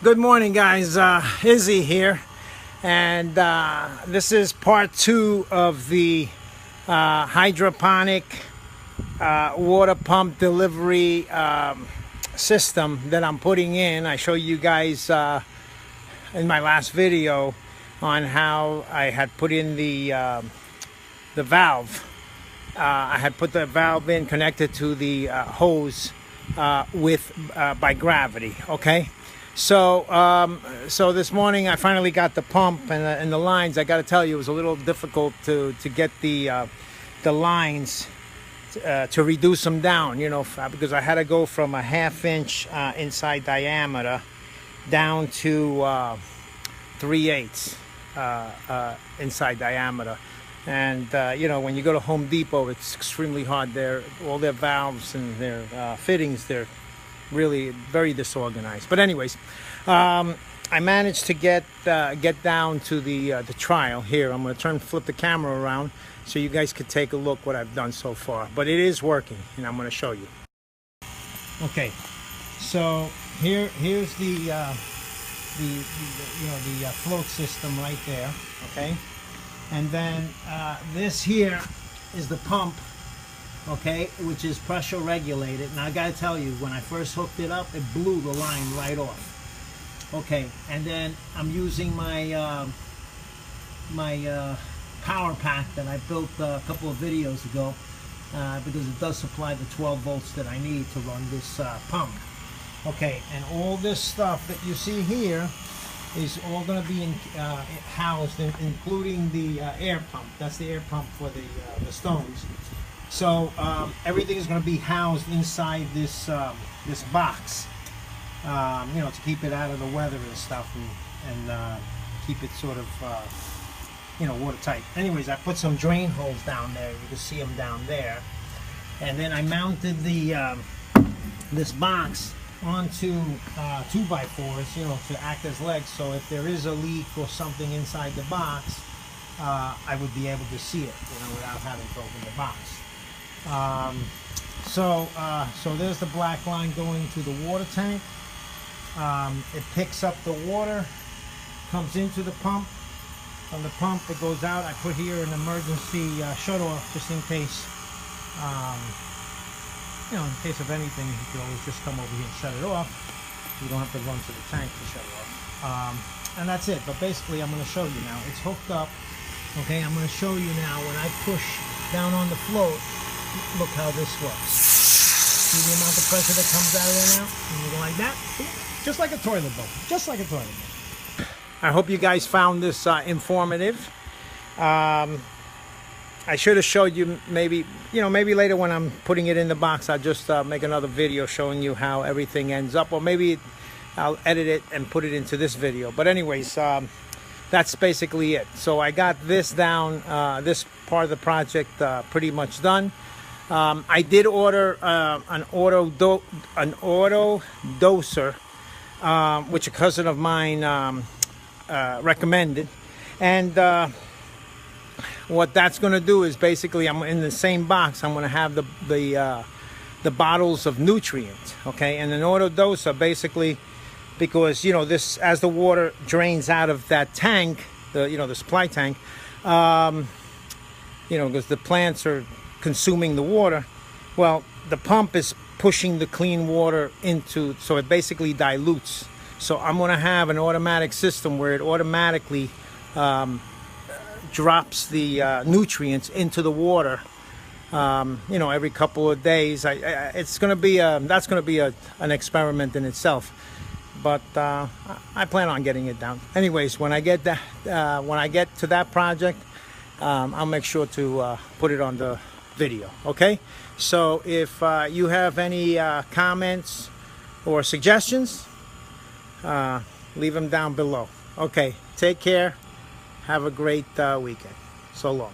Good morning, guys. Izzy here, and this is part 2 of the hydroponic water pump delivery system that I'm putting in. I showed you guys in my last video on how I had put in the valve. I had put the valve in, connected to the hose by gravity. Okay. So this morning I finally got the pump and the lines. I got to tell you, it was a little difficult to get the lines to reduce them down, you know, because I had to go from a 1/2 inch inside diameter down to 3/8 inside diameter. And you know, when you go to Home Depot, it's extremely hard. All their valves and their fittings, they're really very disorganized. But anyways, I managed to get down to the trial here. I'm going to flip the camera around so you guys could take a look what I've done so far. But it is working, and I'm going to show you. Okay, so here's the float system right there. Okay, and then this here is the pump. Okay, which is pressure regulated. And I gotta tell you, when I first hooked it up, it blew the line right off. Okay, and then I'm using my power pack that I built a couple of videos ago, because it does supply the 12 volts that I need to run this pump. Okay, and all this stuff that you see here is all going to be housed, including the air pump. That's the air pump for the stones. So everything is going to be housed inside this this box, you know, to keep it out of the weather and stuff, and keep it sort of you know, watertight. Anyways, I put some drain holes down there. You can see them down there, and then I mounted the this box onto 2x4s, you know, to act as legs. So if there is a leak or something inside the box, I would be able to see it, you know, without having to open the box. So there's the black line going to the water tank. It picks up the water, comes into the pump. From the pump, it goes out. I put here an emergency shut-off just in case, you know, in case of anything. You can always just come over here and shut it off. You don't have to run to the tank to shut it off. And that's it. But basically, I'm going to show you now. It's hooked up. Okay, I'm going to show you now when I push down on the float. Look how this works. See the amount of pressure that comes out of there now? And you go like that, just like a toilet bowl. Just like a toilet bowl. I hope you guys found this informative. I should have showed you maybe later when I'm putting it in the box, I'll just make another video showing you how everything ends up, or maybe I'll edit it and put it into this video. But anyways, that's basically it. So I got this down, this part of the project pretty much done. I did order an auto doser, which a cousin of mine recommended, and what that's going to do is basically, I'm in the same box. I'm going to have the bottles of nutrients, okay, and an auto doser basically, because you know this, as the water drains out of that tank, the supply tank, you know, because the plants are consuming the water, well, the pump is pushing the clean water into, so it basically dilutes. So I'm going to have an automatic system where it automatically drops the nutrients into the water, you know, every couple of days. It's going to be that's going to be an experiment in itself, but I plan on getting it down. Anyways, when I get to that project, I'll make sure to put it on the video. Okay, so if you have any comments or suggestions, leave them down below. Okay, take care. Have a great weekend. So long.